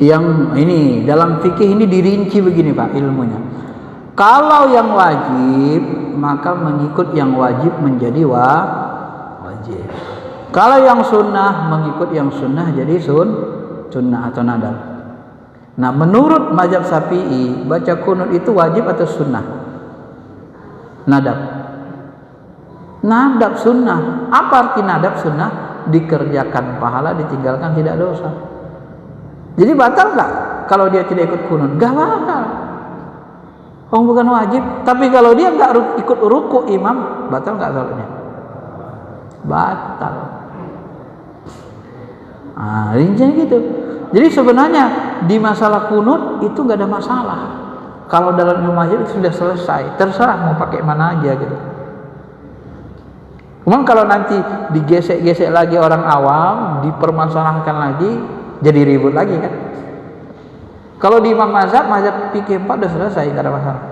Yang ini dalam fikih ini dirinci begini Pak ilmunya. Kalau yang wajib maka mengikut yang wajib menjadi wajib. Kalau yang sunnah mengikut yang sunnah jadi sunnah atau nadab. Nah menurut mazhab Syafi'i baca kunut itu wajib atau sunnah? Nadab. Nadab sunnah. Apa arti nadab sunnah? Dikerjakan pahala, ditinggalkan tidak dosa. Jadi batal nggak kalau dia tidak ikut kunut? Nggak batal. Oh bukan wajib. Tapi kalau dia nggak ikut ruku imam, batal nggak salatnya? Batal. Ah, rincian gitu. Jadi sebenarnya di masalah kunut itu nggak ada masalah. Kalau dalam ilmu mazhab itu sudah selesai. Terserah mau pakai mana aja gitu. Cuman kalau nanti digesek-gesek lagi orang awam, dipermasalahkan lagi, jadi ribut lagi kan. Kalau di imam mazhab fikih 4 udah selesai, nggak ada masalah.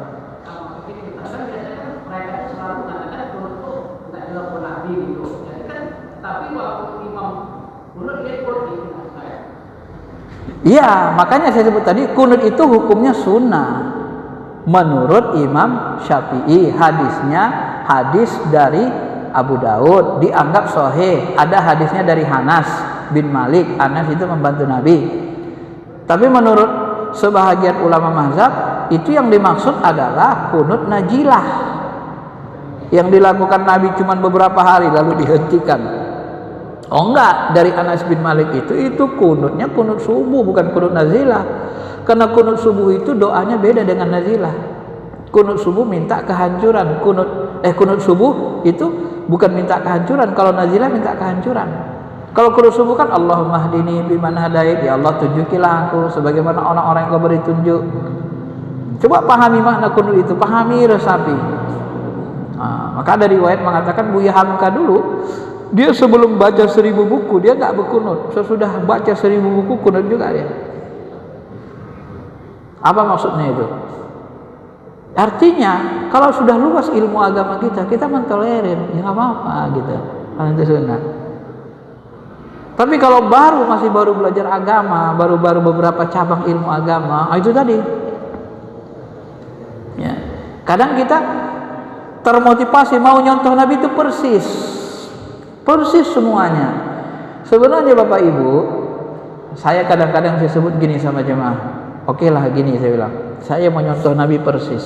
Iya, makanya saya sebut tadi kunut itu hukumnya sunnah. Menurut Imam Syafi'i, hadisnya hadis dari Abu Daud dianggap sahih. Ada hadisnya dari Anas bin Malik. Anas itu membantu Nabi. Tapi menurut sebahagian ulama mazhab itu yang dimaksud adalah kunut najilah yang dilakukan Nabi cuma beberapa hari lalu dihentikan. Oh enggak, dari Anas bin Malik itu kunutnya kunut subuh bukan kunut nazilah. Karena kunut subuh itu doanya beda dengan nazilah. Kunut subuh minta kehancuran, kunut subuh itu bukan minta kehancuran, kalau nazilah minta kehancuran. Kalau kunut subuh kan Allahumma hdini biman hadait, ya Allah tunjukilah aku sebagaimana orang-orang yang kau beri tunjuk. Coba pahami makna kunut itu, pahami resapi. Nah, maka ada riwayat mengatakan Buya Hamka dulu dia sebelum baca 1000 buku dia nggak berkunut, sesudah baca 1000 buku kunut juga dia. Apa maksudnya itu? Artinya kalau sudah luas ilmu agama kita mentolerir, ya nggak apa-apa gitu. Kalau itu sunnah. Tapi kalau masih baru belajar agama, baru beberapa cabang ilmu agama, itu tadi. Ya. Kadang kita termotivasi mau nyontoh Nabi itu persis semuanya. Sebenarnya Bapak Ibu, saya kadang-kadang saya sebut gini sama jemaah. Oke lah gini saya bilang, saya mau nyontoh Nabi persis.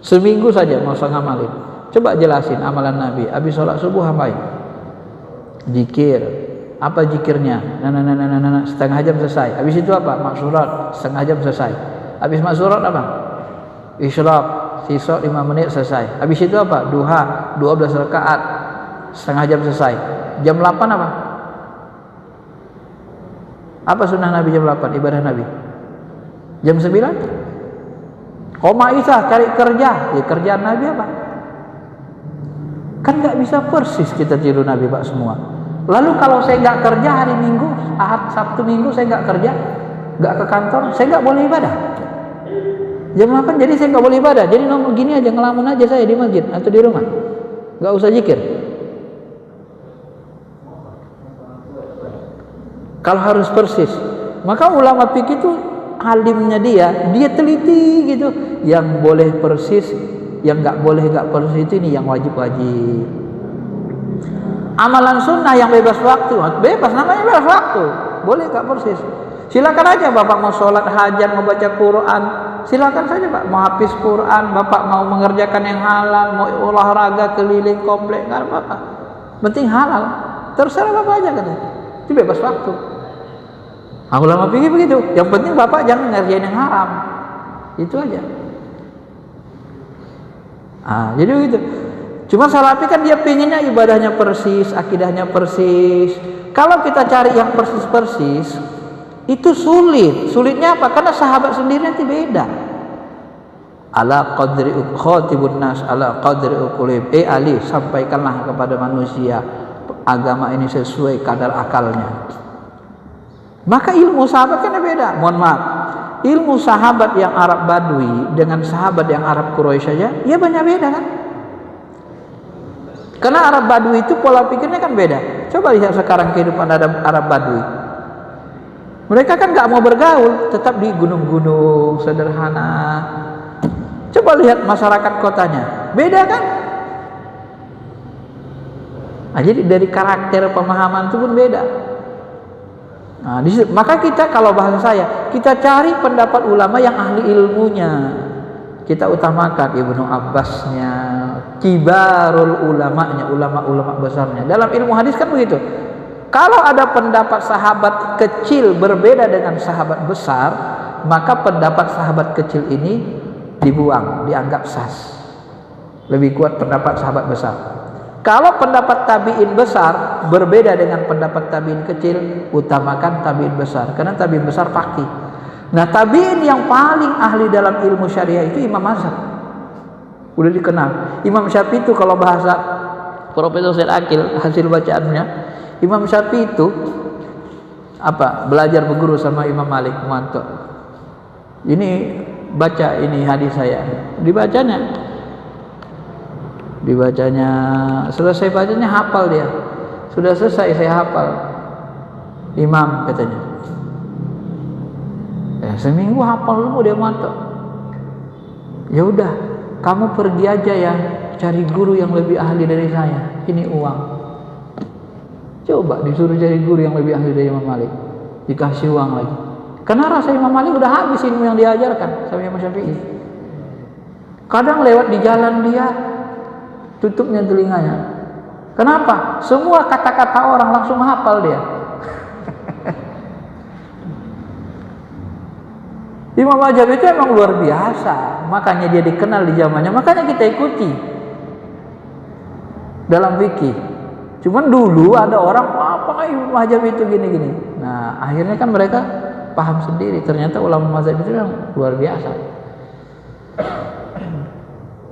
Seminggu saja mau saya ngamalin. Coba jelasin amalan Nabi. Habis sholat subuh apain? Zikir. Apa zikirnya? Setengah jam selesai. Habis itu apa? Maksurat. Setengah jam selesai. Habis maksurat apa? Isyraq. Sisa 5 menit selesai. Habis itu apa? Duha. 12 rakaat. Setengah jam selesai. Jam 8 apa? Apa sunnah Nabi jam 8 ibadah Nabi? Jam 9? Koma Isa cari kerja. Ya kerjaan Nabi apa? Kan nggak bisa persis kita tiru Nabi Pak semua. Lalu kalau saya nggak kerja hari Minggu, Ahad, Sabtu, Minggu saya nggak kerja, nggak ke kantor, saya nggak boleh ibadah. Jam 8 jadi saya nggak boleh ibadah. Jadi nomor gini aja ngelamun aja saya di masjid atau di rumah, nggak usah zikir. Kalau harus persis, maka ulama fikih itu alimnya dia teliti gitu. Yang boleh persis, yang nggak persis itu ini yang wajib. Amalan sunnah yang bebas waktu, namanya bebas waktu, boleh nggak persis. Silakan aja Bapak mau sholat hajat, mau baca Quran, silakan saja Pak. Mau habis Quran, Bapak mau mengerjakan yang halal, mau olahraga keliling komplek, nggak apa-apa. Penting halal, terserah Bapak aja kan. Itu bebas waktu. Ulama fikih begitu. Yang penting Bapak jangan ngerjain yang haram. Itu aja. Jadi begitu. Cuma Salafi kan dia pinginnya ibadahnya persis, akidahnya persis. Kalau kita cari yang persis-persis, itu sulit. Sulitnya apa? Karena sahabat sendiri nanti beda. Ala qadri khatibun nas ala qadri uqulib. Ali, sampaikanlah kepada manusia agama ini sesuai kadar akalnya. Maka ilmu sahabat kan beda. Mohon maaf, ilmu sahabat yang Arab Badui dengan sahabat yang Arab Quraisy saja, ya banyak beda kan? Karena Arab Badui itu pola pikirnya kan beda. Coba lihat sekarang kehidupan Arab Badui. Mereka kan nggak mau bergaul, tetap di gunung-gunung sederhana. Coba lihat masyarakat kotanya, beda kan? Nah, jadi dari karakter pemahaman itu pun beda. Nah, maka kita kalau bahasa saya, kita cari pendapat ulama yang ahli ilmunya. Kita utamakan Ibnu Abbasnya, kibarul ulamanya, ulama-ulama besarnya. Dalam ilmu hadis kan begitu. Kalau ada pendapat sahabat kecil berbeda dengan sahabat besar, maka pendapat sahabat kecil ini dibuang, dianggap sas. Lebih kuat pendapat sahabat besar. Kalau pendapat tabi'in besar berbeda dengan pendapat tabi'in kecil, utamakan tabi'in besar, karena tabi'in besar faqih. Nah, tabi'in yang paling ahli dalam ilmu syariah itu Imam Mazhab. Udah dikenal. Imam Syafi'i itu kalau bahasa Profesor Said Akil hasil bacaannya, Imam Syafi'i itu belajar berguru sama Imam Malik Muwatta. Ini baca ini hadis saya. Dibacanya selesai bacanya hafal dia. Sudah selesai saya hafal. Imam katanya. Seminggu hafal dulu dia mantap. Ya udah, kamu pergi aja ya, cari guru yang lebih ahli dari saya. Ini uang. Coba disuruh cari guru yang lebih ahli dari Imam Malik, dikasih uang lagi. Karena rasa Imam Malik udah habis ilmu yang diajarkan sama Imam Syafi'i. Kadang lewat di jalan dia, tutupnya telinganya. Kenapa? Semua kata-kata orang langsung hafal dia. Imam Mazhab itu emang luar biasa, makanya dia dikenal di zamannya, makanya kita ikuti dalam fikih. Cuman dulu ada orang, apa Imam Mazhab itu gini-gini. Nah, akhirnya kan mereka paham sendiri, ternyata ulama mazhab itu yang luar biasa.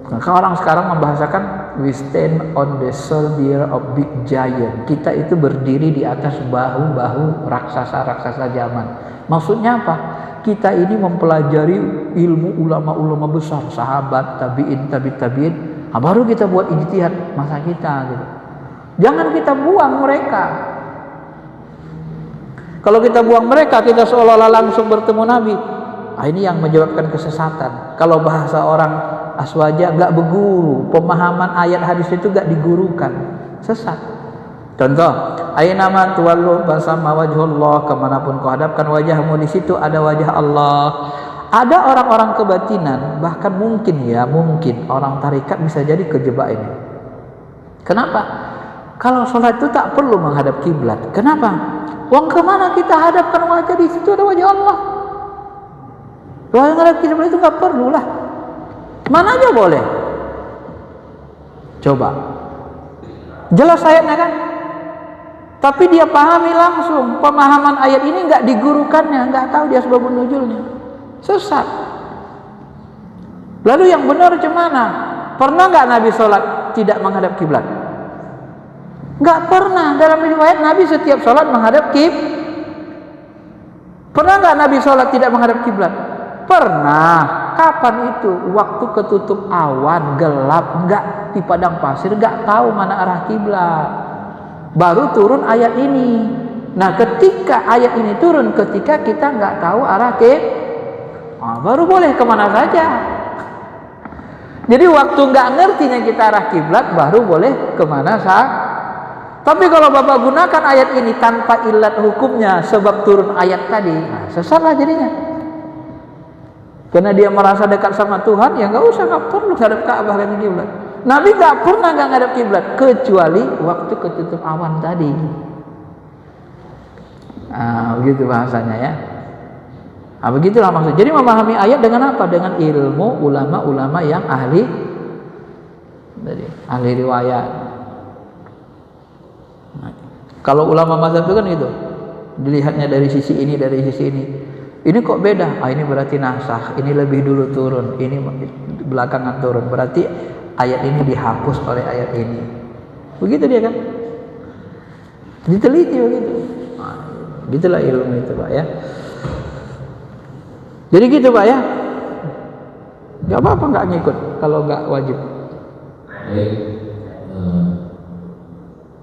Maka orang sekarang membahasakan we stand on the shoulder of big giant. Kita itu berdiri di atas bahu-bahu raksasa-raksasa zaman. Maksudnya apa? Kita ini mempelajari ilmu ulama-ulama besar, sahabat, tabi'in, tabi'in. Nah, baru kita buat ijtihad masa kita gitu. Jangan kita buang mereka. Kalau kita buang mereka, kita seolah-olah langsung bertemu Nabi. Nah, ini yang menyebabkan kesesatan. Kalau bahasa orang aswaja, nggak berguru, pemahaman ayat hadis itu nggak digurukan, sesat. Contoh, aynama tuwallu fasama wajhullah, kemanapun kau hadapkan wajahmu di situ ada wajah Allah. Ada orang-orang kebatinan, bahkan mungkin orang tarikat bisa jadi kejebak ini. Kenapa? Kalau sholat itu tak perlu menghadap kiblat. Kenapa? Wong kemana kita hadapkan wajah, di situ ada wajah Allah. Kalau menghadap kiblat itu nggak perlu lah. Mana aja boleh. Coba. Jelas ayatnya kan? Tapi dia pahami langsung. Pemahaman ayat ini nggak digurukannya, nggak tahu dia sebab nuzulnya. Sesat. Lalu yang benar gimana? Pernah nggak Nabi sholat tidak menghadap kiblat? Nggak pernah. Dalam riwayat Nabi setiap sholat menghadap kiblat. Pernah nggak Nabi sholat tidak menghadap kiblat? Pernah. Kapan itu? Waktu ketutup awan, gelap, nggak di padang pasir, nggak tahu mana arah kiblat. Baru turun ayat ini. Nah, ketika ayat ini turun, ketika kita nggak tahu arah baru boleh kemana saja. Jadi waktu nggak ngertinya kita arah kiblat, baru boleh kemana saja. Tapi kalau Bapak gunakan ayat ini tanpa ilat hukumnya, sebab turun ayat tadi, sesatlah jadinya. Karena dia merasa dekat sama Tuhan, ya nggak perlu hadap Ka'bah kan kiblat. Nabi nggak pernah nggak ngadap kiblat kecuali waktu ketutup awan tadi. Begitu bahasanya ya. Begitulah maksudnya. Jadi memahami ayat dengan apa? Dengan ilmu ulama-ulama yang ahli riwayat. Kalau ulama mazhab itu kan gitu, dilihatnya dari sisi ini, dari sisi ini. Ini kok beda? Ini berarti nasakh. Ini lebih dulu turun. Ini belakangan turun. Berarti ayat ini dihapus oleh ayat ini. Begitu dia kan? Diteliti begitu. Gitulah ilmu itu Pak ya. Jadi gitu Pak ya. Gak apa-apa nggak ngikut kalau nggak wajib. Baik.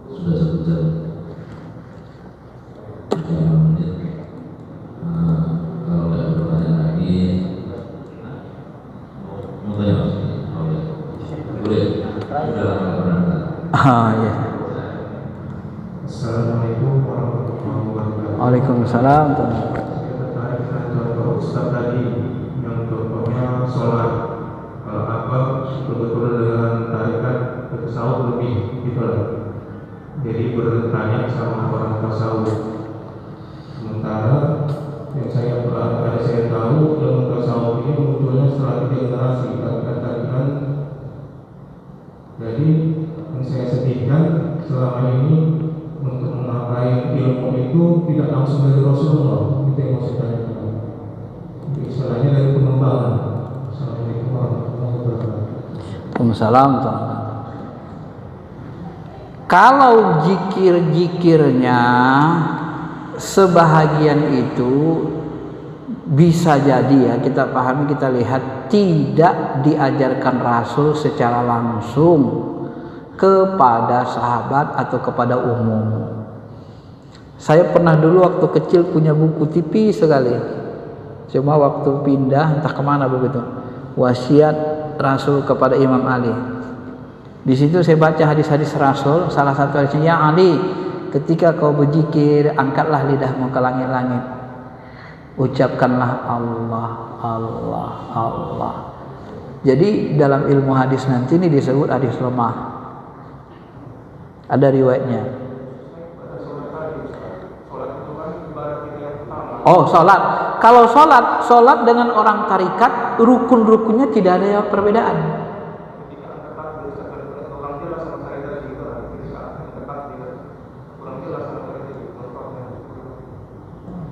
Sudah 1 jam. boleh. Sudah lama berangkat. Ya. Assalamualaikum warahmatullahi wabarakatuh. Waalaikumsalam. Saya tertarik dengan contoh Ustaz tadi yang contohnya sholat. Kalau apa betul-betul dengan tarikat tasawuf lebih gitu lah. Jadi bertanya sama orang tasawuf. Sementara yang saya tahu dalam tasawuf ini munculnya setelah 3 generasi katakan. Jadi yang saya sedihkan selama ini untuk mengapai ilmu itu tidak langsung dari Rasulullah. Itu yang mau saya tanyakan. Istilahnya dari pengembangan. Assalamualaikum warahmatullahi wabarakatuh. Waalaikumsalam. Kalau zikir-zikirnya sebahagian itu bisa jadi ya, kita pahami, kita lihat tidak diajarkan Rasul secara langsung kepada sahabat atau kepada umum. Saya pernah dulu waktu kecil punya buku tipis sekali, cuma waktu pindah entah kemana begitu, wasiat Rasul kepada Imam Ali. Di situ saya baca hadis-hadis Rasul. Salah satu hadisnya, ya Ali, ketika kau berzikir, angkatlah lidahmu ke langit-langit, ucapkanlah Allah, Allah, Allah. Jadi dalam ilmu hadis nanti ini disebut hadis lemah. Ada riwayatnya. Oh, sholat. Kalau sholat dengan orang tarikat, rukun-rukunnya tidak ada perbedaan.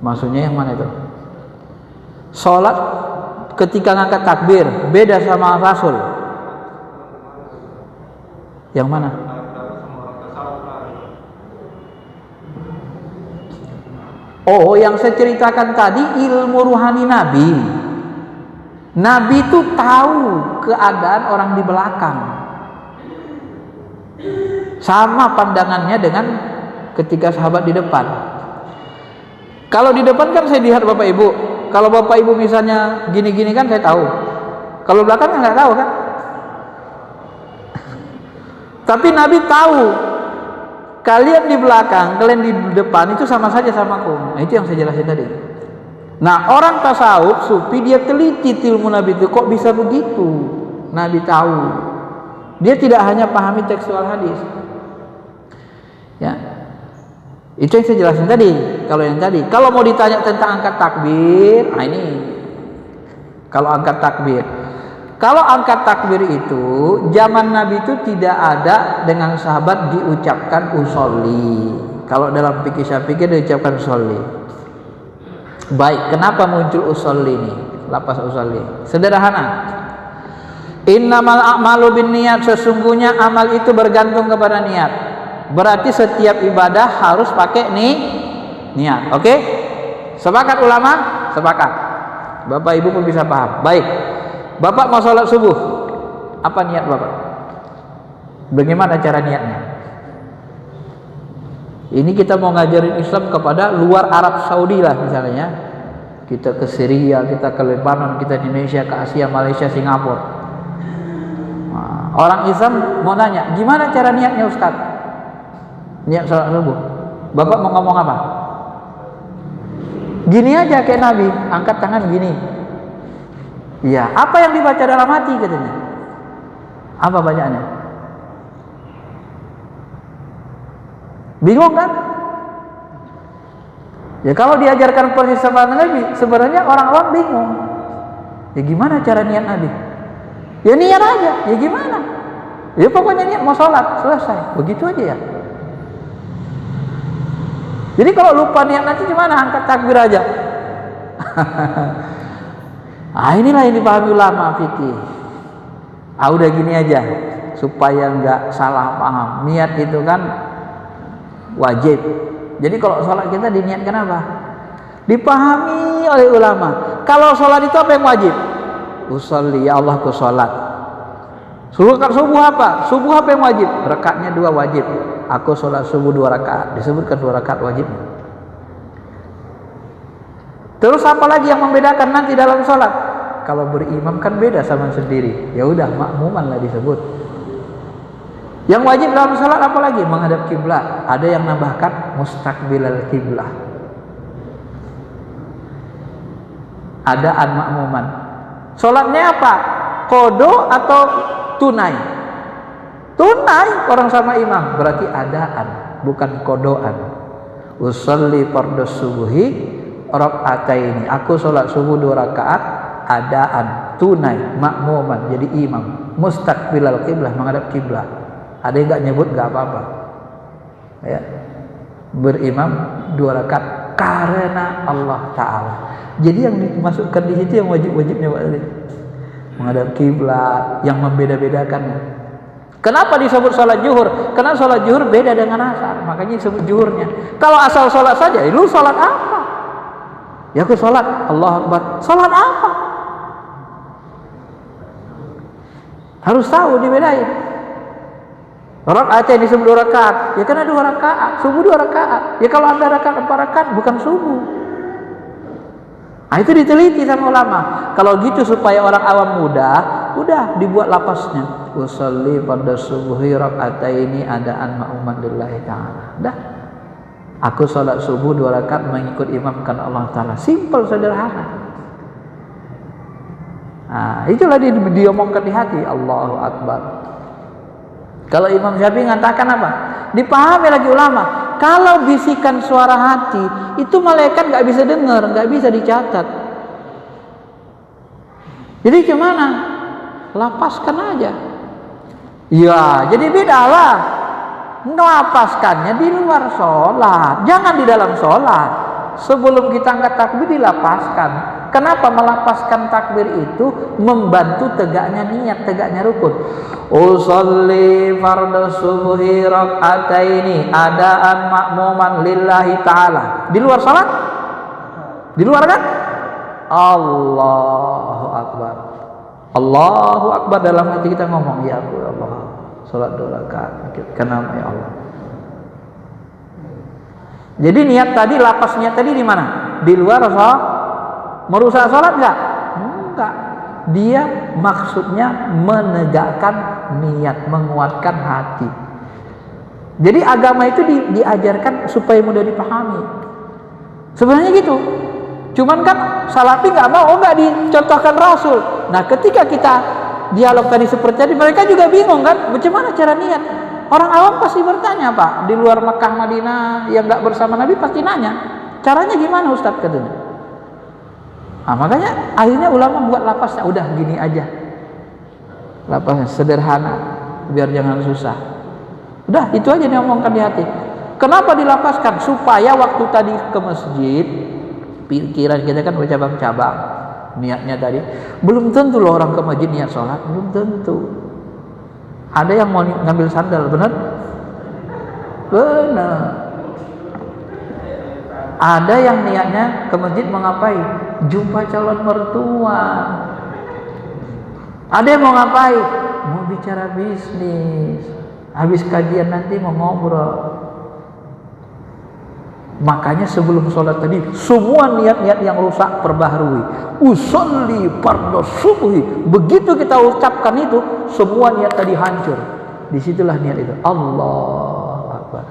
Maksudnya yang mana itu? Sholat ketika ngangkat takbir beda sama Rasul. Yang mana? Oh, yang saya ceritakan tadi ilmu ruhani Nabi. Nabi itu tahu keadaan orang di belakang. Sama pandangannya dengan ketika sahabat di depan. Kalau di depan kan saya lihat Bapak Ibu. Kalau Bapak Ibu misalnya gini-gini kan saya tahu. Kalau belakang nggak tahu kan. Tapi Nabi tahu. Kalian di belakang, kalian di depan itu sama saja sama aku. Nah, itu yang saya jelasin tadi. Nah, orang tasawuf, sufi, dia teliti ilmu Nabi itu. Kok bisa begitu? Nabi tahu. Dia tidak hanya pahami tekstual hadis. Ya. Itu yang saya jelasin tadi. Kalau yang tadi, kalau mau ditanya tentang angkat takbir, nah ini. Kalau angkat takbir. Kalau angkat takbir itu zaman Nabi itu tidak ada dengan sahabat diucapkan usolli. Kalau dalam fikih Syafi'i diucapkan usolli. Baik, kenapa muncul usolli ini? Lapas usolli. Sederhana. Innamal a'malu binniyat, sesungguhnya amal itu bergantung kepada niat. Berarti setiap ibadah harus pakai niat. Oke? Sepakat ulama? Sepakat. Bapak Ibu pun bisa paham. Baik. Bapak mau sholat subuh, apa niat Bapak? Bagaimana cara niatnya? Ini kita mau ngajarin Islam kepada luar Arab Saudi lah misalnya. Kita ke Syria, kita ke Lebanon, kita di Indonesia, ke Asia, Malaysia, Singapura. Nah, orang Islam mau nanya, gimana cara niatnya Ustaz? Niat sholat subuh. Bapak mau ngomong apa? Gini aja kayak Nabi, angkat tangan gini. Iya, apa yang dibaca dalam hati katanya? Apa bacaannya? Bingung kan? Ya kalau diajarkan persis sama Nabi, sebenarnya orang awam bingung. Ya gimana cara niat Nabi? Ya niat aja, ya gimana? Ya pokoknya niat mau sholat, selesai. Begitu aja ya. Jadi kalau lupa niat nanti gimana? Angkat takbir aja. Ah inilah yang dipahami ulama fikih. Ah udah gini aja supaya nggak salah paham. Niat itu kan wajib. Jadi kalau sholat kita diniatkan apa? Dipahami oleh ulama. Kalau sholat itu apa yang wajib? Usolli, ya Allah ku sholat. Subuh apa? Subuh apa yang wajib? Rakaatnya 2 wajib. Aku sholat subuh 2 rakaat. Disebutkan 2 rakaat wajib. Terus apa lagi yang membedakan nanti dalam sholat? Kalau berimam kan beda sama sendiri. Ya udah makmuman lah disebut. Yang wajib dalam salat apa lagi? Menghadap kiblat. Ada yang nambahkan mustaqbilal kiblah. Adaan makmuman. Salatnya apa? Qada atau tunai? Tunai orang sama imam, berarti adaan, bukan qadaan. Usolli fardhu subuhi raka'ataini. Aku salat subuh 2 rakaat adaan, tunai, makmuman, jadi imam. Mustaqbilal kiblah, menghadap kiblat. Ada yang enggak nyebut enggak apa-apa. Ya. Berimam 2 rakaat karena Allah Ta'ala. Jadi yang dimasukkan di situ yang wajib-wajibnya Pak tadi. Menghadap kiblat, yang membeda-bedakannya. Kenapa disebut salat zuhur? Karena salat zuhur beda dengan asar, makanya disebut zuhurnya. Kalau asal salat saja, lu salat apa? Ya aku salat, Allahu Akbar. Salat apa? Harus tahu dibedain. Rakaat yang disebut 2 rakaat, ya karena 2 rakaat, subuh 2 rakaat. Ya kalau ada rakaat 4 rakaat bukan subuh. Nah, itu diteliti sama ulama. Kalau gitu supaya orang awam mudah, udah dibuat lapasnya. Usolli pada subuhi raka'ataini adaan ma'uman lillahi ta'ala. Dah. Aku salat subuh 2 rakaat mengikut imam karena Allah Ta'ala. Simple, sederhana. Nah, itulah diomongkan di hati. Allahu Akbar. Kalau Imam Syafi'i mengatakan apa? Dipahami lagi ulama. Kalau bisikan suara hati itu malaikat nggak bisa dengar, nggak bisa dicatat. Jadi gimana? Lapaskan aja. Ya, jadi bedalah. Melapaskannya di luar sholat, jangan di dalam sholat. Sebelum kita angkat takbir dilapaskan. Kenapa melapaskan takbir itu? Membantu tegaknya niat, tegaknya rukun. Usolli fardhu subuhi raka'ataini adaan makmuman lillahi ta'ala. Di luar salat? Di luar kan? Allahu Akbar. Allahu Akbar, dalam hati kita ngomong, ya Allah, salat 2 rakaat karena ya Allah. Jadi niat tadi, lapas niat tadi di mana? Di luar salat. Merusak salat enggak? Enggak. Dia maksudnya menegakkan niat, menguatkan hati. Jadi agama itu diajarkan supaya mudah dipahami. Sebenarnya gitu. Cuman kan Salafi nggak mau, nggak dicontohkan Rasul. Nah, ketika kita dialog tadi seperti tadi, mereka juga bingung kan, bagaimana cara niat? Orang awam pasti bertanya, Pak. Di luar Mekah, Madinah, yang nggak bersama Nabi pasti nanya, caranya gimana Ustadz katanya? Nah, makanya akhirnya ulama buat lapasnya, udah gini aja. Lapasnya sederhana, biar jangan susah. Udah, itu aja diomongkan di hati. Kenapa dilapaskan? Supaya waktu tadi ke masjid, pikiran kita kan bercabang-cabang. Niatnya tadi, belum tentu loh orang ke masjid niat sholat, belum tentu. Ada yang mau ngambil sandal, benar? Benar. Ada yang niatnya ke masjid mau ngapain? Jumpa calon mertua. Ada yang mau ngapain? Mau bicara bisnis. Habis kajian nanti mau ngobrol. Makanya sebelum sholat tadi semua niat-niat yang rusak perbaharui. Usolli fardhu subuhi. Begitu kita ucapkan itu, semua niat tadi hancur. Disitulah niat itu. Allahu Akbar.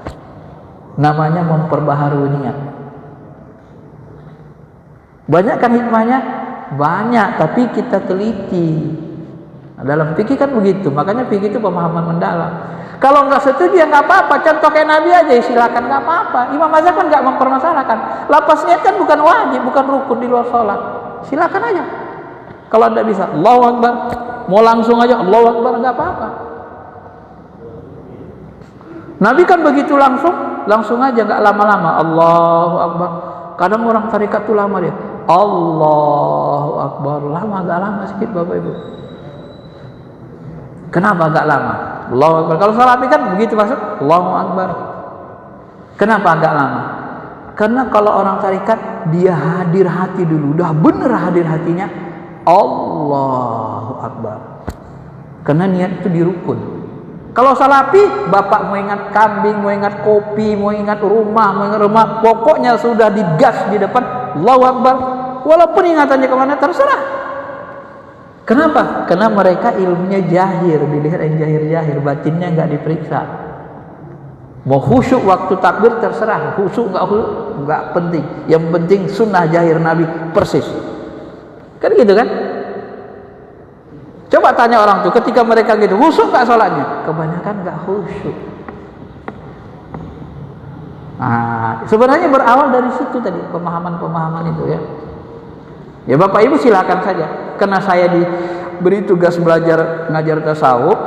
Namanya memperbaharui niat. Banyak kan hikmahnya? Banyak, tapi kita teliti. Nah, dalam fikih kan begitu. Makanya fikih itu pemahaman mendalam. Kalau nggak setuju ya nggak apa-apa, contoh kayak Nabi aja silakan, nggak apa-apa. Imam Mazhab kan nggak mempermasalahkan. Lapas niat kan bukan wajib, bukan rukun di luar sholat. Silakan aja. Kalau anda bisa, Allahu Akbar, mau langsung aja Allahu Akbar, nggak apa-apa. Nabi kan begitu langsung aja, nggak lama-lama. Allahu Akbar. Kadang orang tarikat tuh lama dia. Allahu Akbar, lama, agak lama sedikit Bapak Ibu. Kenapa agak lama? Allahu Akbar. Kalau Salafi kan begitu masuk Allahu Akbar. Kenapa agak lama? Karena kalau orang tarikat dia hadir hati dulu, udah bener hadir hatinya Allahu Akbar. Karena niat itu dirukun. Kalau Salafi, bapak mau ingat kambing, mau ingat kopi, mau ingat rumah, pokoknya sudah digas di depan Allahu Akbar. Walaupun ingatannya kemana terserah. Kenapa? Karena mereka ilmunya jahir, dilihat yang jahir-jahir, batinnya nggak diperiksa. Mau khusyuk waktu takbir terserah, khusyuk nggak penting. Yang penting sunnah jahir Nabi persis. Kan gitu kan? Coba tanya orang tuh, ketika mereka gitu, khusyuk nggak sholatnya? Kebanyakan nggak khusyuk. Nah, sebenarnya berawal dari situ tadi, pemahaman-pemahaman itu ya. Ya Bapak Ibu silakan saja. Karena saya diberi tugas belajar ngajar tasawuf,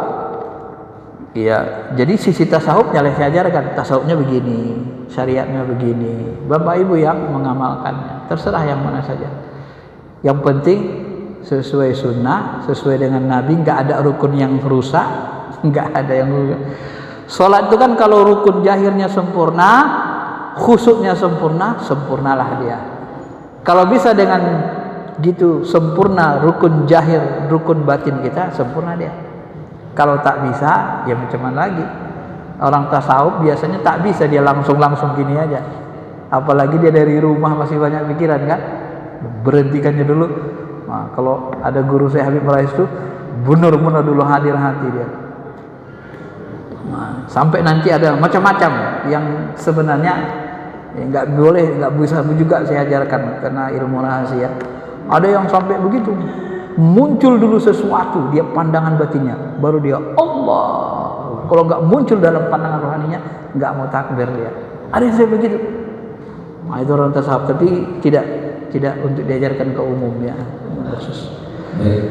ya jadi sisi tasawufnya saya ajarkan. Tasawufnya begini, syariatnya begini. Bapak Ibu yang mengamalkannya, terserah yang mana saja. Yang penting sesuai sunnah, sesuai dengan Nabi, nggak ada rukun yang rusak, nggak ada yang rusak. Sholat itu kan kalau rukun jahirnya sempurna, khusyuknya sempurna, sempurnalah dia. Kalau bisa dengan gitu sempurna rukun jahir, rukun batin kita, sempurna dia. Kalau tak bisa, ya macam mana lagi? Orang tasawuf biasanya tak bisa dia langsung gini aja. Apalagi dia dari rumah masih banyak pikiran kan? Berhentikannya dulu. Nah, kalau ada guru saya Habib Rais itu benar-benar dulu hadir hati dia. Nah, sampai nanti ada macam-macam yang sebenarnya nggak boleh, nggak bisa juga saya ajarkan karena ilmu rahasia. Ada yang sampai begitu, muncul dulu sesuatu, dia pandangan batinnya, baru dia Allah. Kalau nggak muncul dalam pandangan rohaninya, nggak mau takbir dia. Ada yang sampai begitu. Nah, itu orang tasawuf, tapi tidak untuk diajarkan ke umum ya. Baik,